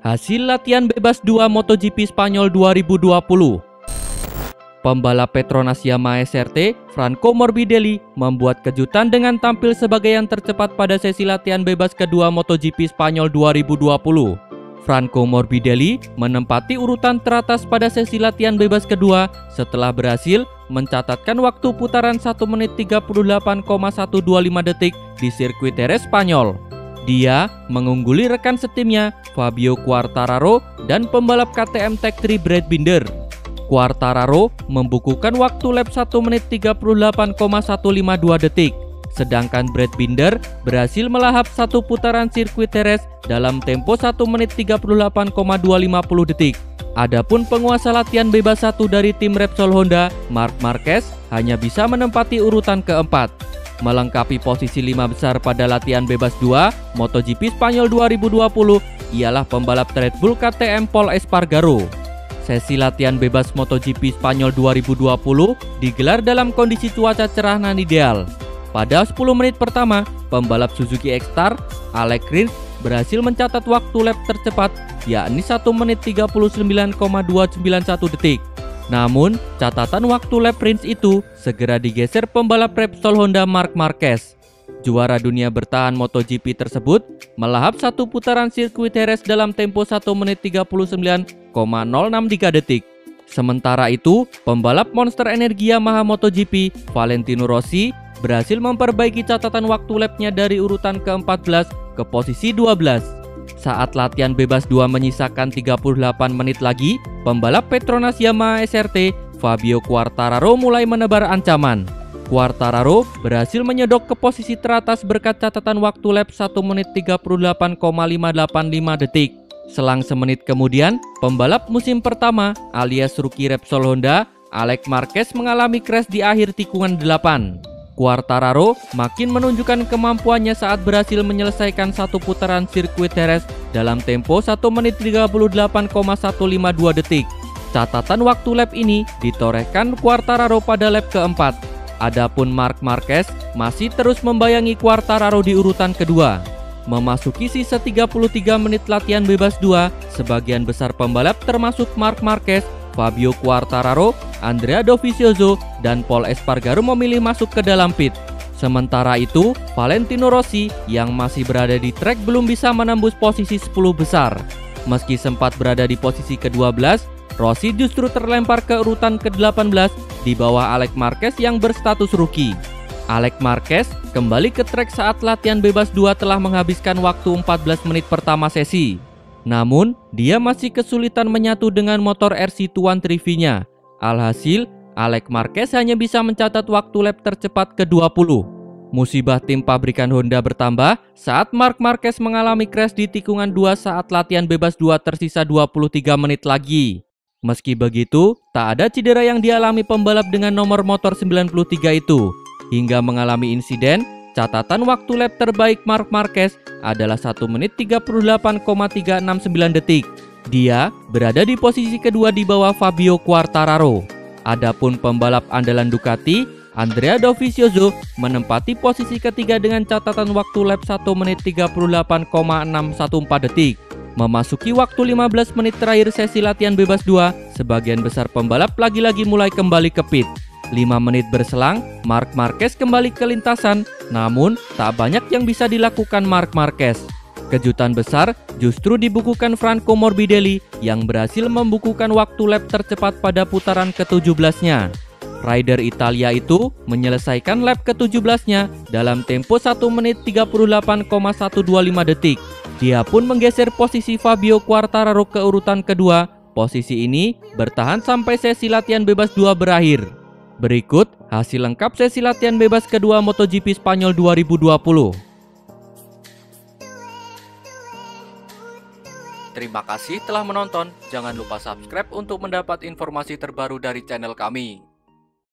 Hasil latihan bebas 2 MotoGP Spanyol 2020. Pembalap Petronas Yamaha SRT, Franco Morbidelli, membuat kejutan dengan tampil sebagai yang tercepat pada sesi latihan bebas kedua MotoGP Spanyol 2020. Franco Morbidelli menempati urutan teratas pada sesi latihan bebas kedua setelah berhasil mencatatkan waktu putaran 1 menit 38,125 detik di sirkuit Jerez Spanyol. Dia mengungguli rekan setimnya Fabio Quartararo dan pembalap KTM Tech3 Brad Binder. Quartararo membukukan waktu lap 1 menit 38,152 detik, sedangkan Brad Binder berhasil melahap satu putaran sirkuit Jerez dalam tempo 1 menit 38,250 detik. Adapun penguasa latihan bebas 1 dari tim Repsol Honda, Marc Marquez, hanya bisa menempati urutan keempat. Melengkapi posisi 5 besar pada latihan bebas 2 MotoGP Spanyol 2020 ialah pembalap Red Bull KTM Pol Espargaro. Sesi latihan bebas MotoGP Spanyol 2020 digelar dalam kondisi cuaca cerah dan ideal. Pada 10 menit pertama, pembalap Suzuki X-Star, Alex Rins, berhasil mencatat waktu lap tercepat yakni 1 menit 39,291 detik. Namun, catatan waktu lap Rins itu segera digeser pembalap Repsol Honda Marc Marquez. Juara dunia bertahan MotoGP tersebut melahap satu putaran sirkuit Jerez dalam tempo 1 menit 39,063 detik. Sementara itu, pembalap Monster Energi Yamaha MotoGP, Valentino Rossi, berhasil memperbaiki catatan waktu lapnya dari urutan ke-14 ke posisi 12. Saat latihan bebas 2 menyisakan 38 menit lagi, pembalap Petronas Yamaha SRT, Fabio Quartararo mulai menebar ancaman. Quartararo berhasil menyedok ke posisi teratas berkat catatan waktu lap 1 menit 38,585 detik. Selang semenit kemudian, pembalap musim pertama alias rookie Repsol Honda, Alex Marquez mengalami crash di akhir tikungan 8. Quartararo makin menunjukkan kemampuannya saat berhasil menyelesaikan satu putaran sirkuit Jerez dalam tempo 1 menit 38,152 detik. Catatan waktu lap ini ditorehkan Quartararo pada lap keempat. Adapun Marc Marquez masih terus membayangi Quartararo di urutan kedua. Memasuki sisa 33 menit latihan bebas 2, sebagian besar pembalap termasuk Marc Marquez, Fabio Quartararo, Andrea Dovizioso, dan Pol Espargaro memilih masuk ke dalam pit. Sementara itu, Valentino Rossi yang masih berada di trek belum bisa menembus posisi 10 besar. Meski sempat berada di posisi ke-12, Rossi justru terlempar ke urutan ke-18 di bawah Alex Marquez yang berstatus rookie. Alex Marquez kembali ke trek saat latihan bebas 2 telah menghabiskan waktu 14 menit pertama sesi. Namun, dia masih kesulitan menyatu dengan motor RC213V-nya. Alhasil, Alex Marquez hanya bisa mencatat waktu lap tercepat ke-20. Musibah tim pabrikan Honda bertambah saat Marc Marquez mengalami crash di tikungan 2 saat latihan bebas 2 tersisa 23 menit lagi. Meski begitu, tak ada cedera yang dialami pembalap dengan nomor motor 93 itu. Hingga mengalami insiden, catatan waktu lap terbaik Marc Marquez adalah 1 menit 38,369 detik. Dia berada di posisi kedua di bawah Fabio Quartararo. Adapun pembalap andalan Ducati, Andrea Dovizioso, menempati posisi ketiga dengan catatan waktu lap 1 menit 38,614 detik. Memasuki waktu 15 menit terakhir sesi latihan bebas 2, sebagian besar pembalap lagi-lagi mulai kembali ke pit. 5 menit berselang, Marc Marquez kembali ke lintasan, namun tak banyak yang bisa dilakukan Marc Marquez. Kejutan besar justru dibukukan Franco Morbidelli yang berhasil membukukan waktu lap tercepat pada putaran ke-17-nya. Rider Italia itu menyelesaikan lap ke-17-nya dalam tempo 1 menit 38,125 detik. Dia pun menggeser posisi Fabio Quartararo ke urutan kedua. Posisi ini bertahan sampai sesi latihan bebas 2 berakhir. Berikut hasil lengkap sesi latihan bebas kedua MotoGP Spanyol 2020. Terima kasih telah menonton. Jangan lupa subscribe untuk mendapat informasi terbaru dari channel kami.